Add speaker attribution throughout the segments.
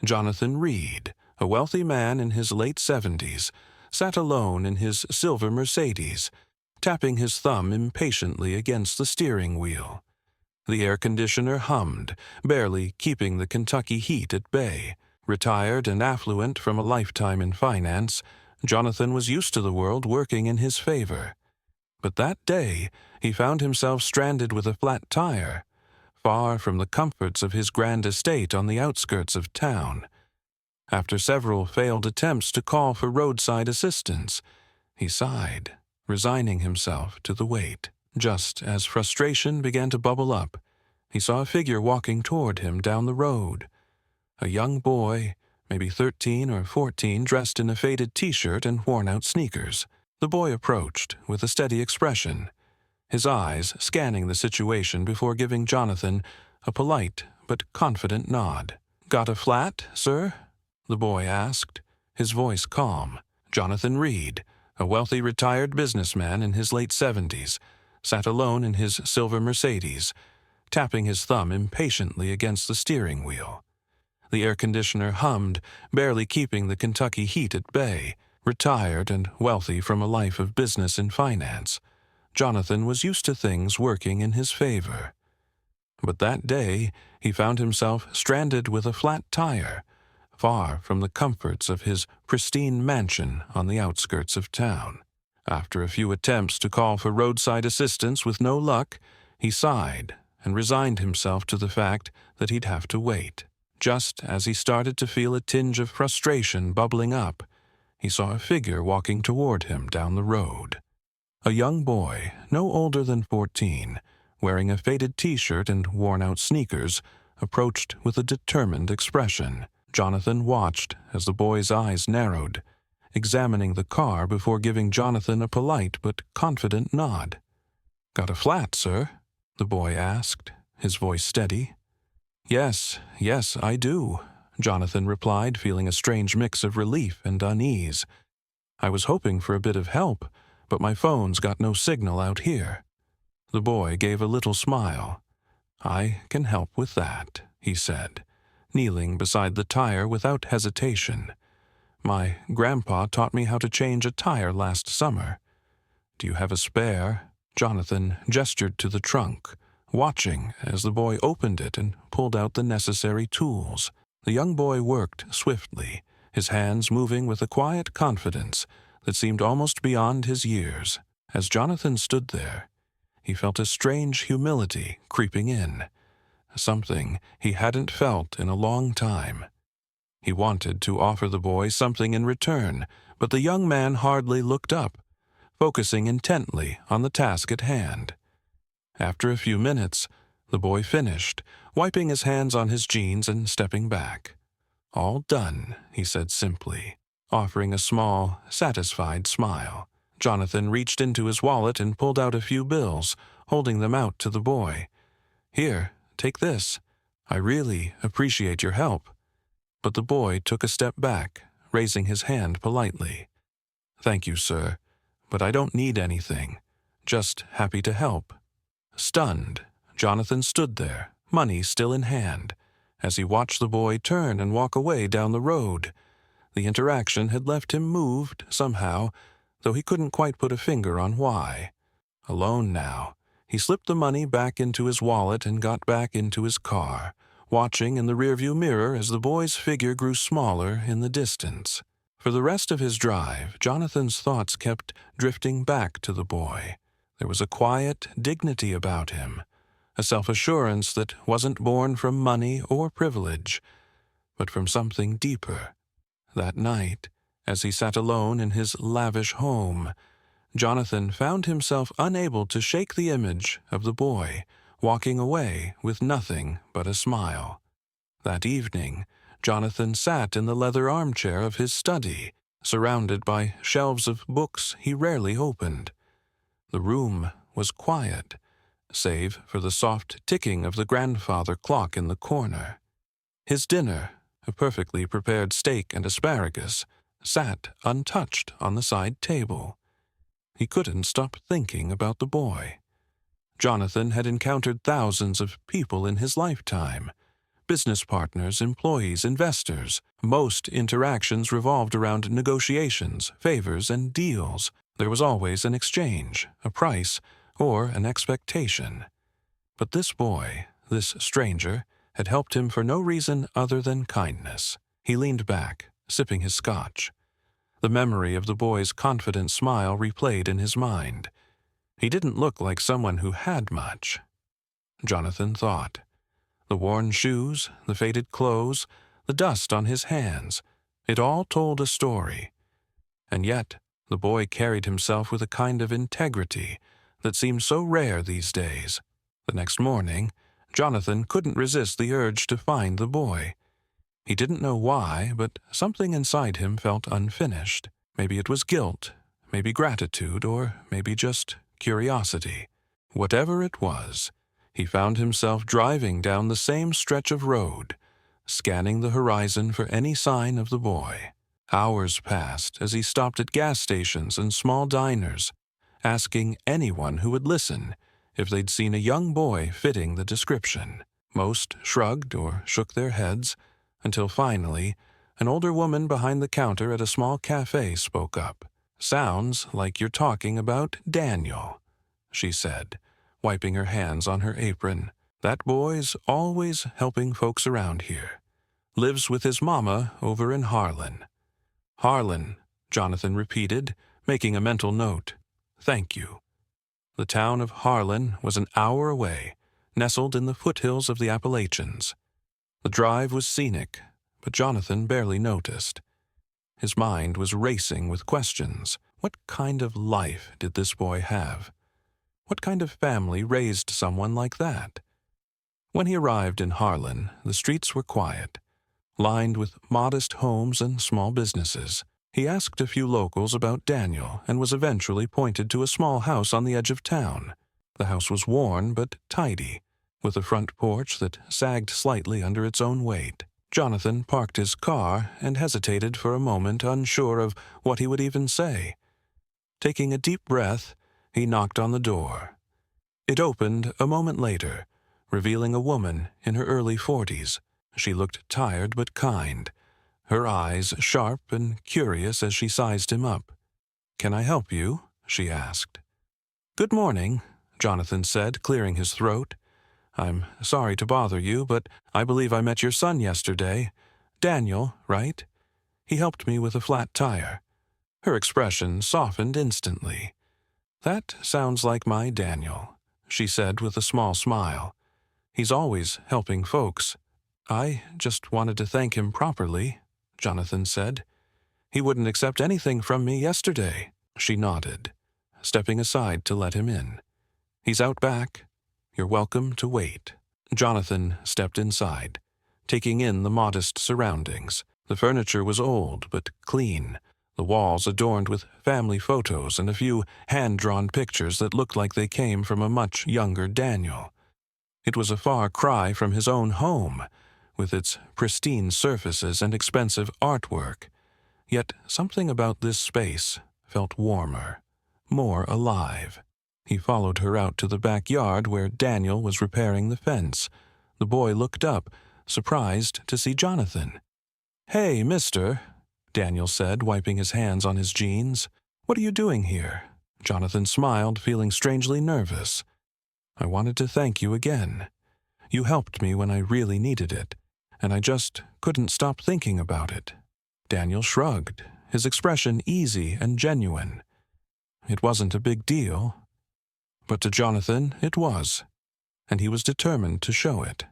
Speaker 1: Jonathan Reed, a wealthy man in his late 70s, sat alone in his silver Mercedes, tapping his thumb impatiently against the steering wheel. The air conditioner hummed, barely keeping the Kentucky heat at bay. Retired and affluent from a lifetime in finance, Jonathan was used to the world working in his favor. But that day, he found himself stranded with a flat tire, far from the comforts of his grand estate on the outskirts of town. After several failed attempts to call for roadside assistance, he sighed, resigning himself to the wait. Just as frustration began to bubble up, he saw a figure walking toward him down the road. A young boy, maybe 13 or 14, dressed in a faded t-shirt and worn-out sneakers. The boy approached with a steady expression, his eyes scanning the situation before giving Jonathan a polite but confident nod. "Got a flat, sir?" the boy asked, his voice calm. Jonathan Reed, a wealthy retired businessman in his late 70s, sat alone in his silver Mercedes, tapping his thumb impatiently against the steering wheel. The air conditioner hummed, barely keeping the Kentucky heat at bay. Retired and wealthy from a life of business and finance, Jonathan was used to things working in his favor. But that day, he found himself stranded with a flat tire, far from the comforts of his pristine mansion on the outskirts of town. After a few attempts to call for roadside assistance with no luck, he sighed and resigned himself to the fact that he'd have to wait. Just as he started to feel a tinge of frustration bubbling up, he saw a figure walking toward him down the road. A young boy, no older than 14, wearing a faded t-shirt and worn-out sneakers, approached with a determined expression. Jonathan watched as the boy's eyes narrowed, examining the car before giving Jonathan a polite but confident nod. "Got a flat, sir?" the boy asked, his voice steady. Yes, I do," Jonathan replied, feeling a strange mix of relief and unease. "I was hoping for a bit of help, but my phone's got no signal out here." The boy gave a little smile. "I can help with that," he said, kneeling beside the tire without hesitation. "My grandpa taught me how to change a tire last summer. Do you have a spare?" Jonathan gestured to the trunk, watching as the boy opened it and pulled out the necessary tools. The young boy worked swiftly, his hands moving with a quiet confidence that seemed almost beyond his years. As Jonathan stood there, he felt a strange humility creeping in, something he hadn't felt in a long time. He wanted to offer the boy something in return, but the young man hardly looked up, focusing intently on the task at hand. After a few minutes, the boy finished, wiping his hands on his jeans and stepping back. "All done," he said simply, offering a small, satisfied smile. Jonathan reached into his wallet and pulled out a few bills, holding them out to the boy. "Here, take this. I really appreciate your help." But the boy took a step back, raising his hand politely. "Thank you, sir, but I don't need anything. Just happy to help." Stunned, Jonathan stood there, money still in hand, as he watched the boy turn and walk away down the road. The interaction had left him moved somehow, though he couldn't quite put a finger on why. Alone now, he slipped the money back into his wallet and got back into his car, watching in the rearview mirror as the boy's figure grew smaller in the distance. For the rest of his drive, Jonathan's thoughts kept drifting back to the boy. There was a quiet dignity about him, a self-assurance that wasn't born from money or privilege, but from something deeper. That night, as he sat alone in his lavish home, Jonathan found himself unable to shake the image of the boy, walking away with nothing but a smile. That evening, Jonathan sat in the leather armchair of his study, surrounded by shelves of books he rarely opened. The room was quiet, save for the soft ticking of the grandfather clock in the corner. His dinner, a perfectly prepared steak and asparagus, sat untouched on the side table. He couldn't stop thinking about the boy. Jonathan had encountered thousands of people in his lifetime, Business partners, employees, investors. Most interactions revolved around negotiations, favors, and deals. There was always an exchange, a price, or an expectation. But this boy, this stranger, had helped him for no reason other than kindness. He leaned back, sipping his scotch. The memory of the boy's confident smile replayed in his mind. He didn't look like someone who had much, Jonathan thought. The worn shoes, the faded clothes, the dust on his hands, it all told a story. And yet, the boy carried himself with a kind of integrity that seemed so rare these days. The next morning, Jonathan couldn't resist the urge to find the boy. He didn't know why, but something inside him felt unfinished. Maybe it was guilt, maybe gratitude, or maybe just curiosity. Whatever it was, he found himself driving down the same stretch of road, scanning the horizon for any sign of the boy. Hours passed as he stopped at gas stations and small diners, asking anyone who would listen if they'd seen a young boy fitting the description. Most shrugged or shook their heads, until finally, an older woman behind the counter at a small cafe spoke up. "Sounds like you're talking about Daniel," she said, wiping her hands on her apron. "That boy's always helping folks around here. Lives with his mama over in Harlan." "Harlan," Jonathan repeated, making a mental note. "Thank you." The town of Harlan was an hour away, nestled in the foothills of the Appalachians. The drive was scenic, but Jonathan barely noticed. His mind was racing with questions. What kind of life did this boy have? What kind of family raised someone like that? When he arrived in Harlan, the streets were quiet, lined with modest homes and small businesses. He asked a few locals about Daniel and was eventually pointed to a small house on the edge of town. The house was worn but tidy, with a front porch that sagged slightly under its own weight. Jonathan parked his car and hesitated for a moment, unsure of what he would even say. Taking a deep breath, he knocked on the door. It opened a moment later, revealing a woman in her early 40s. She looked tired but kind, her eyes sharp and curious as she sized him up. "Can I help you?" she asked. "Good morning," Jonathan said, clearing his throat. "I'm sorry to bother you, but I believe I met your son yesterday. Daniel, right? He helped me with a flat tire." Her expression softened instantly. "That sounds like my Daniel," she said with a small smile. "He's always helping folks." "I just wanted to thank him properly," Jonathan said. "He wouldn't accept anything from me yesterday." She nodded, stepping aside to let him in. "He's out back. You're welcome to wait." Jonathan stepped inside, taking in the modest surroundings. The furniture was old but clean, the walls adorned with family photos and a few hand-drawn pictures that looked like they came from a much younger Daniel. It was a far cry from his own home, with its pristine surfaces and expensive artwork. Yet something about this space felt warmer, more alive. He followed her out to the backyard where Daniel was repairing the fence. The boy looked up, surprised to see Jonathan. "Hey, mister," Daniel said, wiping his hands on his jeans. "What are you doing here?" Jonathan smiled, feeling strangely nervous. "I wanted to thank you again. You helped me when I really needed it, and I just couldn't stop thinking about it." Daniel shrugged, his expression easy and genuine. It wasn't a big deal, but to Jonathan it was, and he was determined to show it.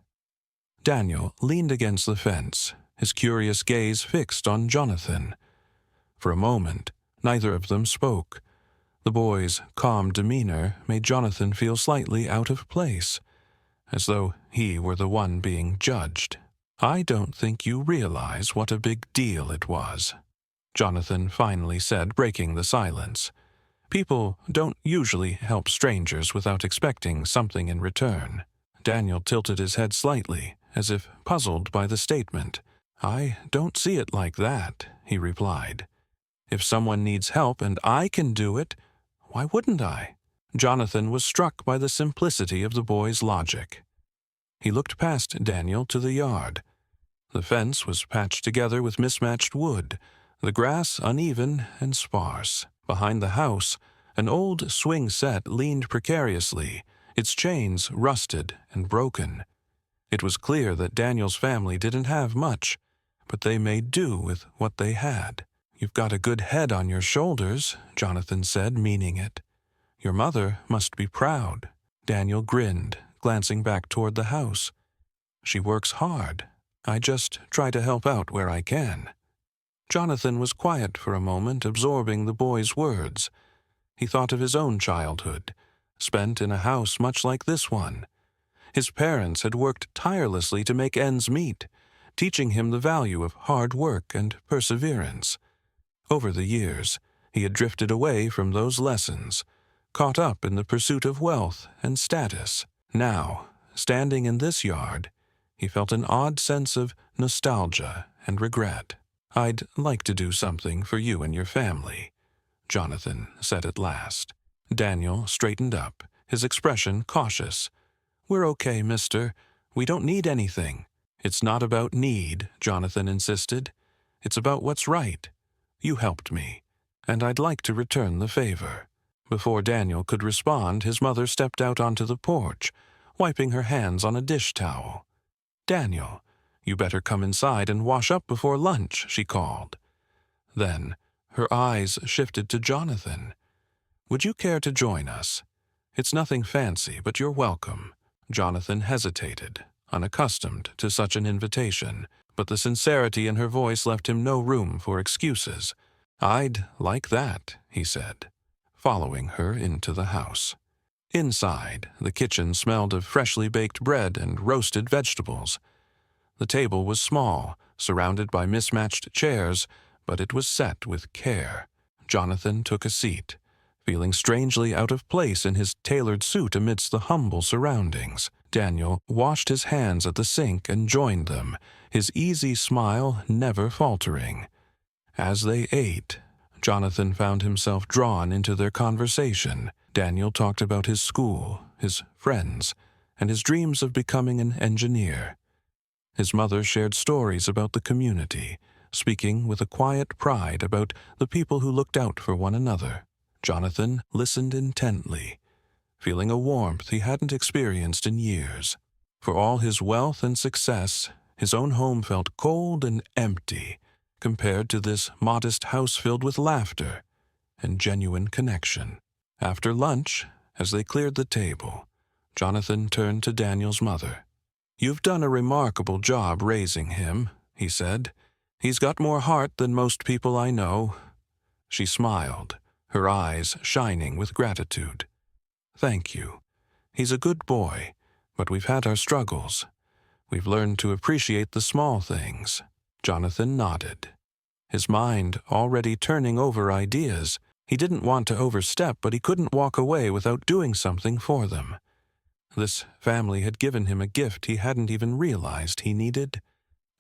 Speaker 1: Daniel leaned against the fence, his curious gaze fixed on Jonathan. For a moment, neither of them spoke. The boy's calm demeanor made Jonathan feel slightly out of place, as though he were the one being judged. "I don't think you realize what a big deal it was," Jonathan finally said, breaking the silence. "People don't usually help strangers without expecting something in return." Daniel tilted his head slightly, as if puzzled by the statement. "I don't see it like that," he replied. "If someone needs help and I can do it, why wouldn't I?" Jonathan was struck by the simplicity of the boy's logic. He looked past Daniel to the yard. The fence was patched together with mismatched wood, the grass uneven and sparse. Behind the house, an old swing set leaned precariously, its chains rusted and broken. It was clear that Daniel's family didn't have much, but they made do with what they had. "You've got a good head on your shoulders," Jonathan said, meaning it. "Your mother must be proud." Daniel grinned, glancing back toward the house. "She works hard. I just try to help out where I can." Jonathan was quiet for a moment, absorbing the boy's words. He thought of his own childhood, spent in a house much like this one. His parents had worked tirelessly to make ends meet, teaching him the value of hard work and perseverance. Over the years, he had drifted away from those lessons, caught up in the pursuit of wealth and status. Now, standing in this yard, he felt an odd sense of nostalgia and regret. "I'd like to do something for you and your family," Jonathan said at last. Daniel straightened up, his expression cautious. "We're okay, mister. We don't need anything." "It's not about need," Jonathan insisted. "It's about what's right. You helped me, and I'd like to return the favor." Before Daniel could respond, his mother stepped out onto the porch, wiping her hands on a dish towel. "Daniel, you better come inside and wash up before lunch," she called. Then, her eyes shifted to Jonathan. "Would you care to join us? It's nothing fancy, but you're welcome." Jonathan hesitated, unaccustomed to such an invitation, but the sincerity in her voice left him no room for excuses. "I'd like that," he said, following her into the house. Inside, the kitchen smelled of freshly baked bread and roasted vegetables. The table was small, surrounded by mismatched chairs, but it was set with care. Jonathan took a seat, feeling strangely out of place in his tailored suit amidst the humble surroundings. Daniel washed his hands at the sink and joined them, his easy smile never faltering. As they ate, Jonathan found himself drawn into their conversation. Daniel talked about his school, his friends, and his dreams of becoming an engineer. His mother shared stories about the community, speaking with a quiet pride about the people who looked out for one another. Jonathan listened intently, feeling a warmth he hadn't experienced in years. For all his wealth and success, his own home felt cold and empty compared to this modest house filled with laughter and genuine connection. After lunch, as they cleared the table, Jonathan turned to Daniel's mother. "You've done a remarkable job raising him," he said. "He's got more heart than most people I know." She smiled, her eyes shining with gratitude. "Thank you. He's a good boy, but we've had our struggles. We've learned to appreciate the small things." Jonathan nodded, his mind already turning over ideas. He didn't want to overstep, but he couldn't walk away without doing something for them. This family had given him a gift he hadn't even realized he needed,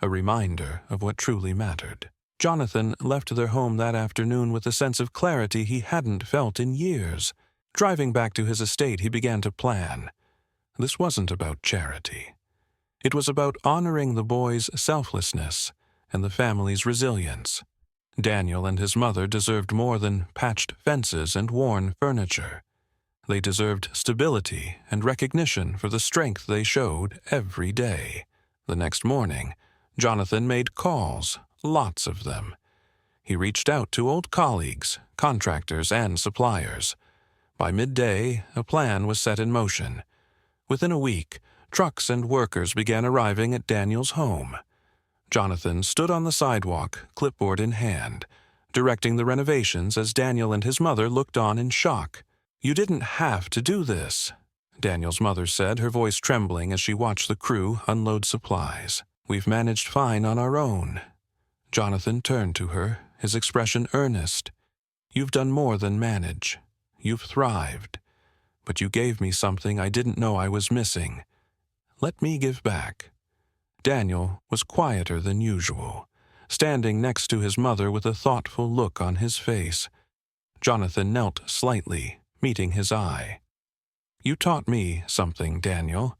Speaker 1: a reminder of what truly mattered. Jonathan left their home that afternoon with a sense of clarity he hadn't felt in years. Driving back to his estate, he began to plan. This wasn't about charity. It was about honoring the boy's selflessness and the family's resilience. Daniel and his mother deserved more than patched fences and worn furniture. They deserved stability and recognition for the strength they showed every day. The next morning, Jonathan made calls, lots of them. He reached out to old colleagues, contractors, and suppliers. By midday, a plan was set in motion. Within a week, trucks and workers began arriving at Daniel's home. Jonathan stood on the sidewalk, clipboard in hand, directing the renovations as Daniel and his mother looked on in shock. "You didn't have to do this," Daniel's mother said, her voice trembling as she watched the crew unload supplies. "We've managed fine on our own." Jonathan turned to her, his expression earnest. "You've done more than manage. You've thrived. But you gave me something I didn't know I was missing. Let me give back." Daniel was quieter than usual, standing next to his mother with a thoughtful look on his face. Jonathan knelt slightly, meeting his eye. "You taught me something, Daniel,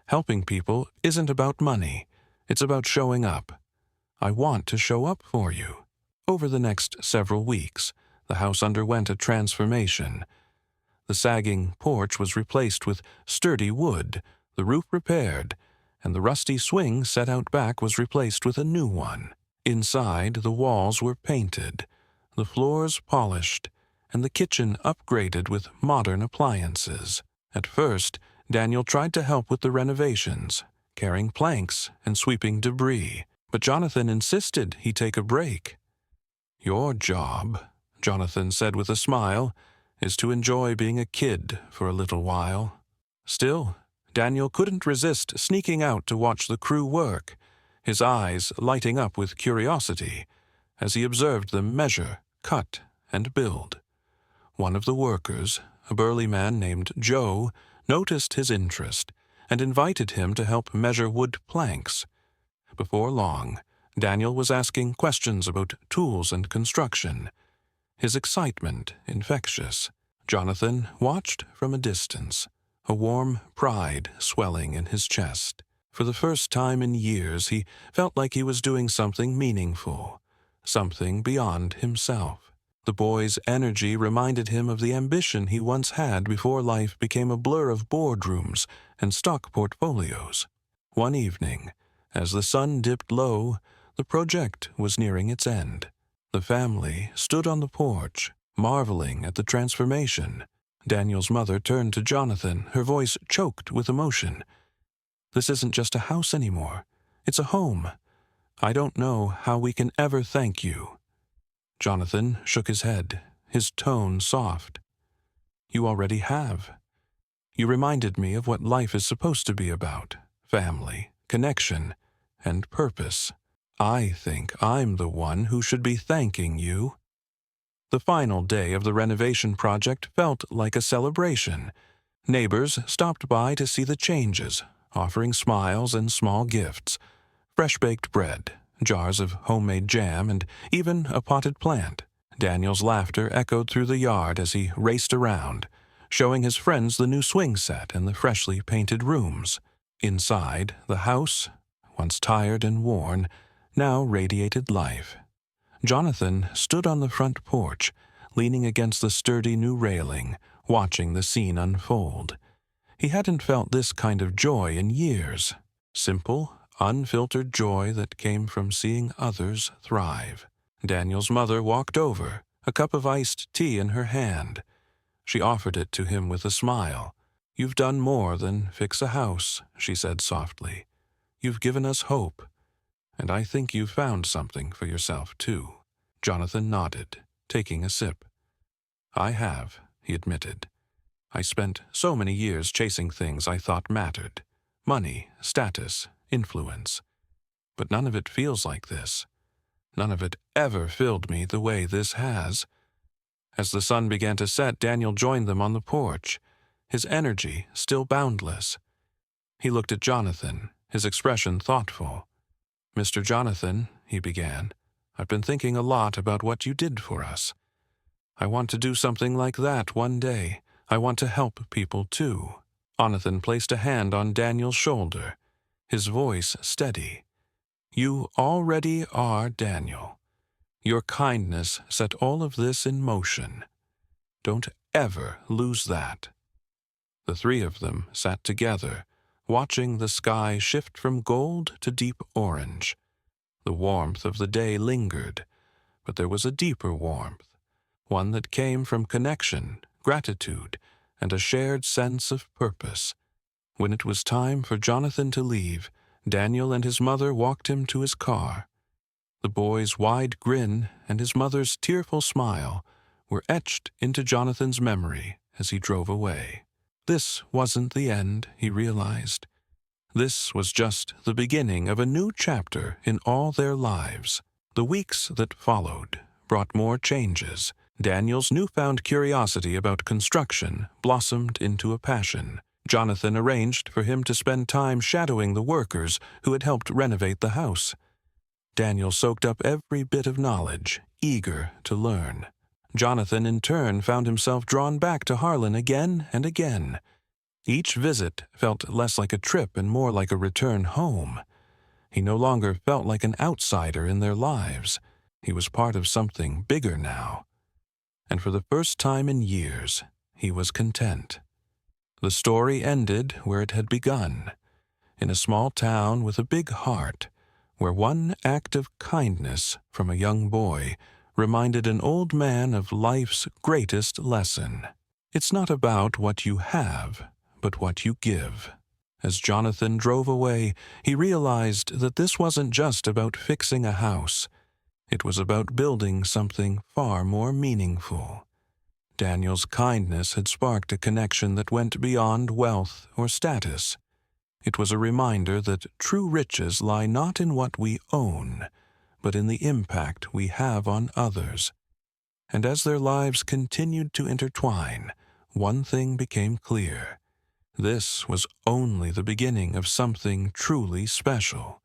Speaker 1: Helping people isn't about money. It's about showing up. I want to show up for you." Over the next several weeks, the house underwent a transformation. The sagging porch was replaced with sturdy wood, the roof repaired, and the rusty swing set out back was replaced with a new one. Inside, the walls were painted, the floors polished, and the kitchen upgraded with modern appliances. At first, Daniel tried to help with the renovations, carrying planks and sweeping debris, but Jonathan insisted he take a break. "Your job," Jonathan said with a smile, "is to enjoy being a kid for a little while." Still, Daniel couldn't resist sneaking out to watch the crew work, his eyes lighting up with curiosity as he observed them measure, cut, and build. One of the workers, a burly man named Joe, noticed his interest and invited him to help measure wood planks. Before long, Daniel was asking questions about tools and construction, his excitement infectious. Jonathan watched from a distance, a warm pride swelling in his chest. For the first time in years, he felt like he was doing something meaningful, something beyond himself. The boy's energy reminded him of the ambition he once had before life became a blur of boardrooms and stock portfolios. One evening, as the sun dipped low, the project was nearing its end. The family stood on the porch, marveling at the transformation. Daniel's mother turned to Jonathan, her voice choked with emotion. "This isn't just a house anymore. It's a home. I don't know how we can ever thank you." Jonathan shook his head, his tone soft. "You already have. You reminded me of what life is supposed to be about: family, connection, and purpose. I think I'm the one who should be thanking you." The final day of the renovation project felt like a celebration. Neighbors stopped by to see the changes, offering smiles and small gifts: fresh-baked bread, jars of homemade jam, and even a potted plant. Daniel's laughter echoed through the yard as he raced around, showing his friends the new swing set and the freshly painted rooms. Inside, the house, once tired and worn, now radiated life. Jonathan stood on the front porch, leaning against the sturdy new railing, watching the scene unfold. He hadn't felt this kind of joy in years. Simple, unfiltered joy that came from seeing others thrive. Daniel's mother walked over, a cup of iced tea in her hand. She offered it to him with a smile. "You've done more than fix a house," she said softly. "You've given us hope. And I think you've found something for yourself, too." Jonathan nodded, taking a sip. "I have," he admitted. "I spent so many years chasing things I thought mattered: money, status, influence. But none of it feels like this. None of it ever filled me the way this has." As the sun began to set, Daniel joined them on the porch, his energy still boundless. He looked at Jonathan, his expression thoughtful. "Mr. Jonathan," he began, "I've been thinking a lot about what you did for us. I want to do something like that one day. I want to help people, too." Jonathan placed a hand on Daniel's shoulder, his voice steady. "You already are Daniel. Your kindness set all of this in motion. Don't ever lose that." The three of them sat together, watching the sky shift from gold to deep orange. The warmth of the day lingered, but there was a deeper warmth, one that came from connection, gratitude, and a shared sense of purpose. When it was time for Jonathan to leave, Daniel and his mother walked him to his car. The boy's wide grin and his mother's tearful smile were etched into Jonathan's memory as he drove away. This wasn't the end, he realized. This was just the beginning of a new chapter in all their lives. The weeks that followed brought more changes. Daniel's newfound curiosity about construction blossomed into a passion. Jonathan arranged for him to spend time shadowing the workers who had helped renovate the house. Daniel soaked up every bit of knowledge, eager to learn. Jonathan, in turn, found himself drawn back to Harlan again and again. Each visit felt less like a trip and more like a return home. He no longer felt like an outsider in their lives. He was part of something bigger now. And for the first time in years, he was content. The story ended where it had begun, in a small town with a big heart, where one act of kindness from a young boy reminded an old man of life's greatest lesson. It's not about what you have, but what you give. As Jonathan drove away, he realized that this wasn't just about fixing a house. It was about building something far more meaningful. Daniel's kindness had sparked a connection that went beyond wealth or status. It was a reminder that true riches lie not in what we own, but in the impact we have on others. And as their lives continued to intertwine, one thing became clear. This was only the beginning of something truly special.